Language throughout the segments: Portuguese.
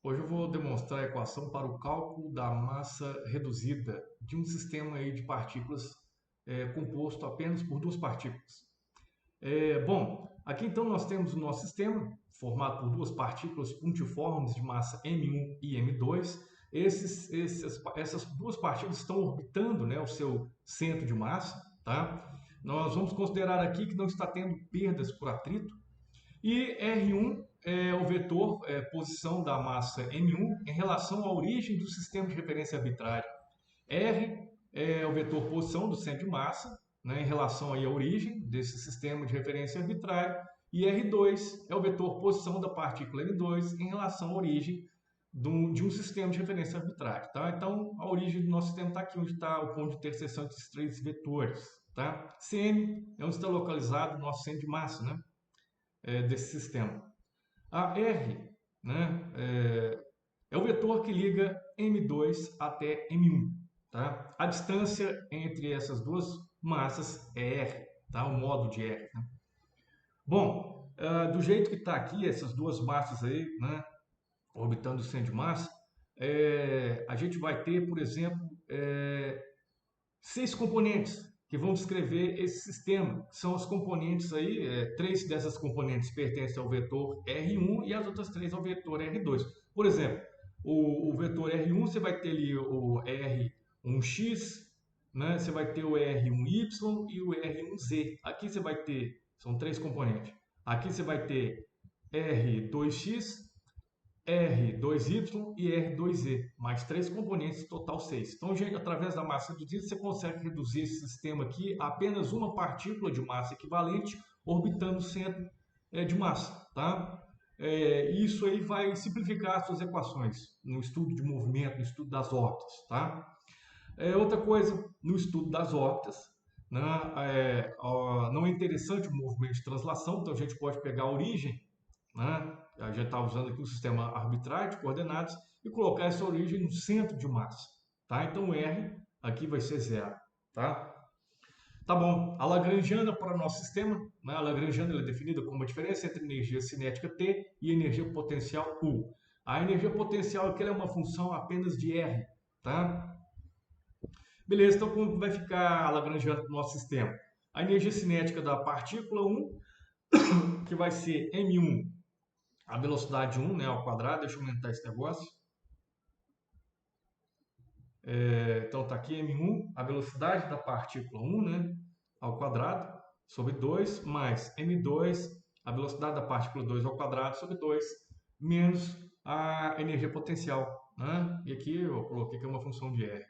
Hoje eu vou demonstrar a equação para o cálculo da massa reduzida de um sistema aí de partículas composto apenas por duas partículas. Aqui então nós temos o nosso sistema formado por duas partículas pontiformes de massa M1 e M2. Essas duas partículas estão orbitando, né, o seu centro de massa, tá? Nós vamos considerar aqui que não está tendo perdas por atrito, e R1 é o vetor posição da massa M1 em relação à origem do sistema de referência arbitrário. R é o vetor posição do centro de massa, né, em relação aí à origem desse sistema de referência arbitrário. E R2 é o vetor posição da partícula M2 em relação à origem de um sistema de referência arbitrário. Tá? Então, a origem do nosso sistema está aqui, onde está o ponto de interseção entre esses três vetores. Tá? CM é onde está localizado o nosso centro de massa, né? Desse sistema. A R, né, é o vetor que liga M2 até M1. Tá? A distância entre essas duas massas é R, tá? O modo de R. Né? Bom, do jeito que está aqui, essas duas massas aí, né, orbitando o centro de massa, a gente vai ter, por exemplo, seis componentes que vão descrever esse sistema. São as componentes aí, três dessas componentes pertencem ao vetor R1 e as outras três ao vetor R2. Por exemplo, o vetor R1 você vai ter ali o R1x, né? Você vai ter o R1y e o R1z. Aqui você vai ter, são três componentes. Aqui você vai ter R2x, R2Y e R2Z, mais três componentes, total 6. Então, gente, através da massa reduzida, você consegue reduzir esse sistema aqui a apenas uma partícula de massa equivalente orbitando o centro de massa. Tá? Isso aí vai simplificar as suas equações no estudo de movimento, no estudo das órbitas. Tá? Outra coisa, no estudo das órbitas, né, não é interessante o movimento de translação, então a gente pode pegar a origem, né? A gente está usando aqui um sistema arbitrário de coordenadas e colocar essa origem no centro de massa. Tá? Então, R aqui vai ser zero. Tá? Tá bom. A Lagrangiana para o nosso sistema, né? A Lagrangiana é definida como a diferença entre energia cinética T e energia potencial U. A energia potencial aqui é uma função apenas de R. Tá? Beleza, então como vai ficar a Lagrangiana para o nosso sistema? A energia cinética da partícula 1, que vai ser M1 a velocidade 1, né, ao quadrado. Deixa eu aumentar esse negócio. Então está aqui M1, a velocidade da partícula 1, né, ao quadrado, sobre 2, mais M2, a velocidade da partícula 2 ao quadrado, sobre 2, menos a energia potencial. Né? E aqui eu coloquei que é uma função de R.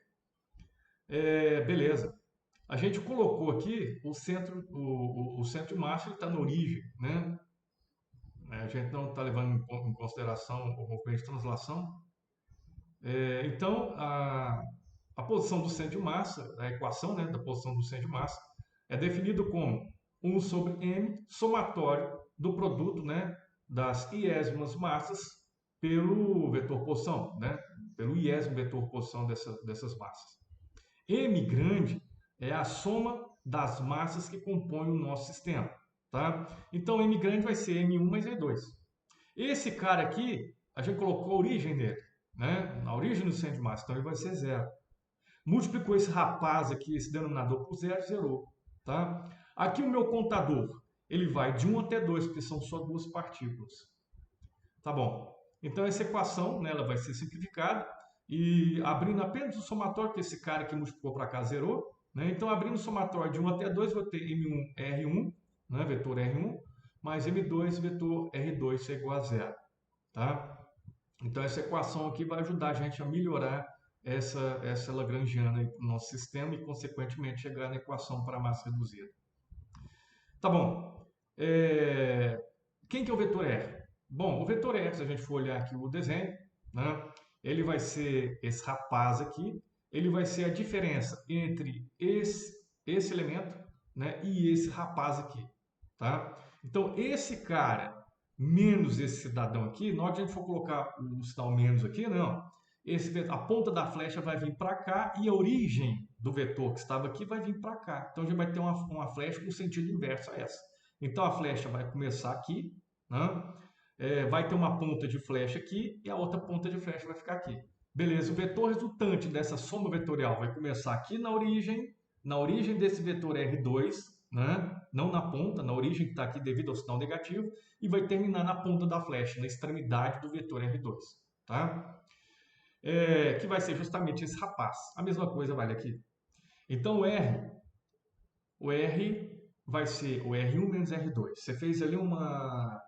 Beleza. A gente colocou aqui o centro, o centro de massa está na origem. Né? A gente não está levando em consideração o movimento de translação. Então, a posição do centro de massa, a equação, né, da posição do centro de massa, é definida como 1 sobre m somatório do produto, né, das iésimas massas pelo vetor posição, né, pelo iésimo vetor posição dessas massas. M grande é a soma das massas que compõem o nosso sistema. Tá? Então, M grande vai ser M1 mais M2. Esse cara aqui, a gente colocou a origem dele, né? Na origem do centro de massa, então ele vai ser zero. Multiplicou esse rapaz aqui, esse denominador por zero, zerou. Tá? Aqui o meu contador, ele vai de 1 até 2, porque são só duas partículas. Tá bom. Então essa equação, né, ela vai ser simplificada e abrindo apenas o somatório, que esse cara que multiplicou para cá zerou. Né? Então abrindo o somatório de 1 até 2, vou ter M1 R1, né, vetor R1, mais M2 vetor R2 é igual a zero. Tá? Então essa equação aqui vai ajudar a gente a melhorar essa Lagrangiana para o nosso sistema e, consequentemente, chegar na equação para a massa reduzida. Tá bom. Quem que é o vetor R? Bom, o vetor R, se a gente for olhar aqui o desenho, né, ele vai ser esse rapaz aqui, ele vai ser a diferença entre esse elemento, né, e esse rapaz aqui. Tá? Então, esse cara menos esse cidadão aqui, na hora que a gente for colocar o sinal menos aqui, não. A ponta da flecha vai vir para cá e a origem do vetor que estava aqui vai vir para cá. Então, a gente vai ter uma flecha com sentido inverso a essa. Então, a flecha vai começar aqui, né? vai ter uma ponta de flecha aqui e a outra ponta de flecha vai ficar aqui. Beleza, o vetor resultante dessa soma vetorial vai começar aqui na origem desse vetor R2, né? Não na ponta, na origem que está aqui devido ao sinal negativo, e vai terminar na ponta da flecha, na extremidade do vetor R2. Tá? Que vai ser justamente esse rapaz. A mesma coisa vale aqui. Então o R vai ser o R1 menos R2. Você fez ali uma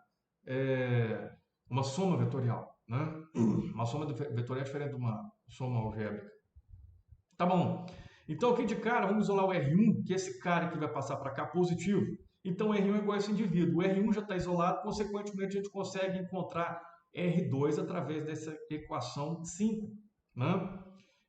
soma vetorial, né? Uma soma vetorial é diferente de uma soma algébrica. Tá bom. Então aqui de cara, vamos isolar o R1, que é esse cara que vai passar para cá positivo. Então R1 é igual a esse indivíduo. O R1 já está isolado, consequentemente a gente consegue encontrar R2 através dessa equação 5. Né?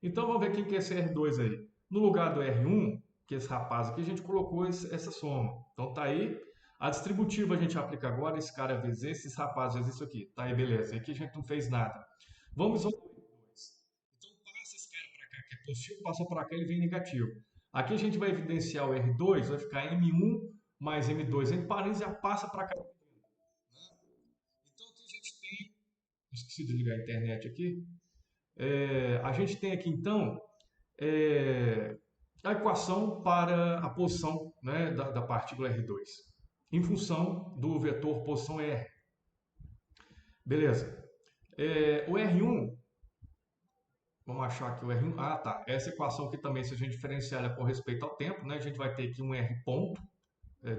Então vamos ver quem que é esse R2 aí. No lugar do R1, que é esse rapaz aqui, a gente colocou essa soma. Então tá aí. A distributiva a gente aplica agora, esse cara vezes esses rapazes vezes isso aqui. Tá aí, beleza. Aqui a gente não fez nada. Vamos isolar o R2. Então passa esse cara para cá, que é positivo, passa para cá, ele vem negativo. Aqui a gente vai evidenciar o R2, vai ficar M1 mais M2 entre parênteses, já passa para cá. Então aqui a gente tem... Esqueci de ligar a internet aqui. A gente tem aqui então a equação para a posição, né, da partícula R2, em função do vetor posição R. Beleza. O R1, vamos achar aqui o R1. Ah, tá. Essa equação aqui também, se a gente diferenciar ela com respeito ao tempo, né, a gente vai ter aqui um R ponto,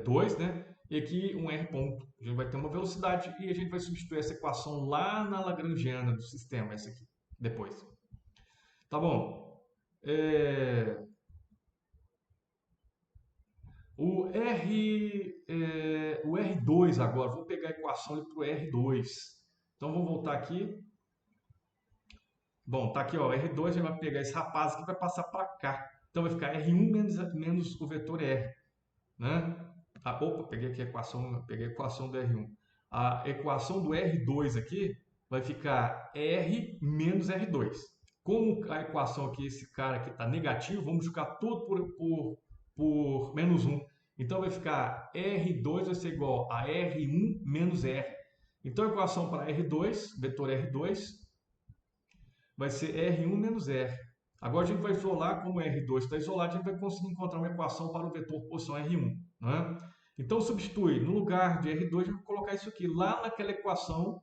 2, né? E aqui um R ponto. A gente vai ter uma velocidade e a gente vai substituir essa equação lá na Lagrangiana do sistema, essa aqui, depois. Tá bom. O R2 agora, vou pegar a equação para o R2. Então vamos voltar aqui. Bom, tá aqui, ó, R2, a gente vai pegar esse rapaz aqui e vai passar para cá. Então vai ficar R1 menos o vetor R. Né? Opa, peguei aqui a equação, peguei a equação do R1. A equação do R2 aqui vai ficar R menos R2. Como a equação aqui, esse cara aqui está negativo, vamos jogar tudo por menos 1. Então vai ficar R2 vai ser igual a R1 menos R. Então a equação para R2, vetor R2, vai ser R1 menos R. Agora a gente vai isolar, como o R2 está isolado, a gente vai conseguir encontrar uma equação para o vetor posição R1. Né? Então substitui, no lugar de R2, a gente vai colocar isso aqui, lá naquela equação,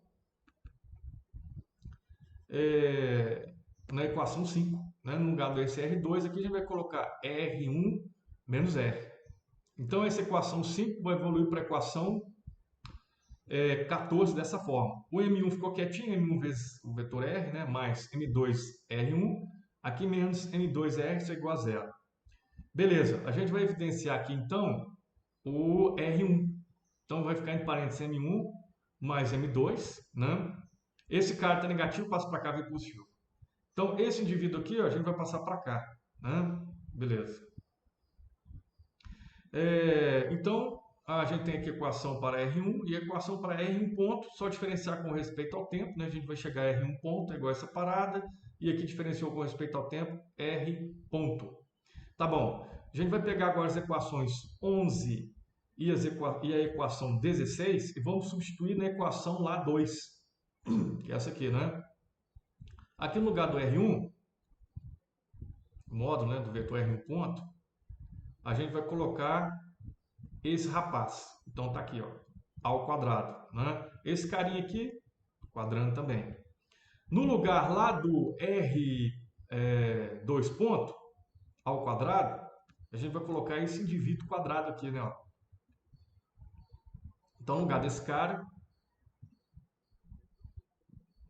na equação 5. Né? No lugar do R2, aqui a gente vai colocar R1 menos R. Então essa equação 5 vai evoluir para a equação 14 dessa forma. O M1 ficou quietinho, M1 vezes o vetor R, né? Mais M2 R1, aqui menos M2R, isso é igual a zero. Beleza, a gente vai evidenciar aqui então o R1. Então vai ficar em parênteses M1 mais M2, né? Esse cara está negativo, passa para cá, vem positivo. Então esse indivíduo aqui, ó, a gente vai passar para cá, né? Beleza. Então a gente tem aqui a equação para R1 e a equação para R1 ponto, só diferenciar com respeito ao tempo, né? A gente vai chegar a R1 ponto, é igual a essa parada, e aqui diferenciou com respeito ao tempo, R ponto. Tá bom, a gente vai pegar agora as equações 11 e a equação 16 e vamos substituir na equação lá 2, que é essa aqui, né? Aqui no lugar do R1, módulo, né, do vetor R1 ponto, a gente vai colocar esse rapaz. Então tá aqui, ó, ao quadrado, né? Esse carinha aqui, quadrando também. No lugar lá do R2 ponto, ao quadrado, a gente vai colocar esse indivíduo quadrado aqui, né? Ó. Então, no lugar desse cara,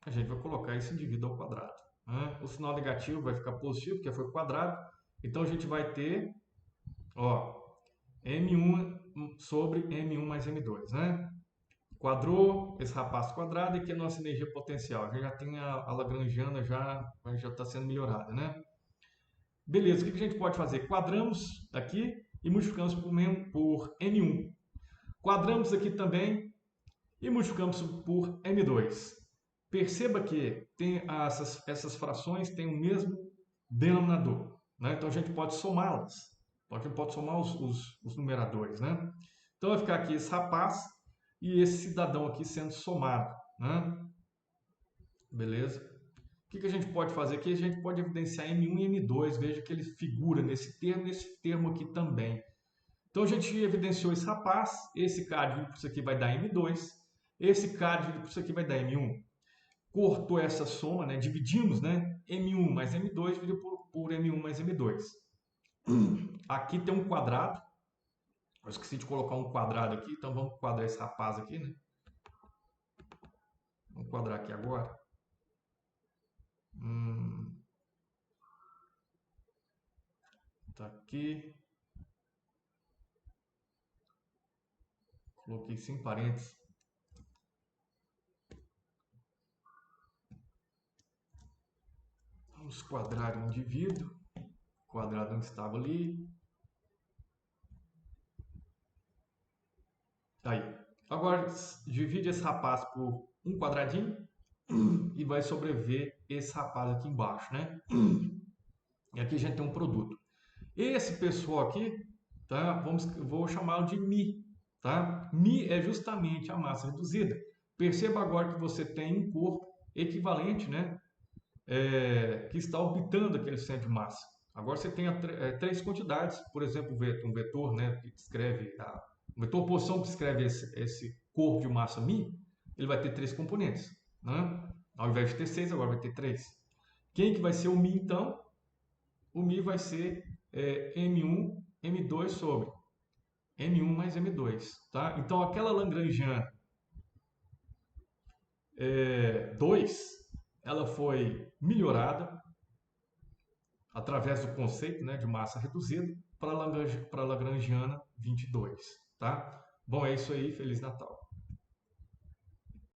a gente vai colocar esse indivíduo ao quadrado. Né? O sinal negativo vai ficar positivo, porque foi quadrado. Então, a gente vai ter, ó, M1 sobre M1 mais M2, né? Quadrou, esse rapaz quadrado, e aqui é a nossa energia potencial. A gente já tem a Lagrangiana, já está sendo melhorada, né? Beleza, o que a gente pode fazer? Quadramos aqui e multiplicamos por M1. Quadramos aqui também e multiplicamos por M2. Perceba que tem essas frações têm o mesmo denominador. Né? Então a gente pode somá-las. Então a gente pode somar os numeradores. Né? Então vai ficar aqui esse rapaz e esse cidadão aqui sendo somado. né? Beleza? O que a gente pode fazer aqui? A gente pode evidenciar M1 e M2. Veja que ele figura nesse termo aqui também. Então a gente evidenciou esse rapaz, esse K dividido por isso aqui vai dar M2, esse K dividido por isso aqui vai dar M1. Cortou essa soma, né? Dividimos, né? M1 mais M2 dividido por M1 mais M2. Aqui tem um quadrado. Eu esqueci de colocar um quadrado aqui, então vamos quadrar esse rapaz aqui, né? Vamos quadrar aqui agora. Tá aqui. Coloquei sem parênteses. Vamos quadrar um indivíduo. Quadrado onde estava ali. Aí. Agora, divide esse rapaz por um quadradinho e vai sobreviver esse rapaz aqui embaixo, né? E aqui a gente tem um produto. Esse pessoal aqui, tá? Vou chamá-lo de Mi, tá? Mi é justamente a massa reduzida. Perceba agora que você tem um corpo equivalente, né? Que está orbitando aquele centro de massa. Agora você tem três quantidades, por exemplo, um vetor, né, que descreve um vetor posição que descreve esse corpo de massa μ, ele vai ter três componentes, né? Ao invés de ter seis, agora vai ter três. Quem que vai ser o μ então? O μ vai ser M1, M2 sobre M1 mais M2, tá? Então aquela Lagrangiana 2, ela foi melhorada através do conceito, né, de massa reduzida para a Lagrangiana 22, tá? Bom, é isso aí, Feliz Natal.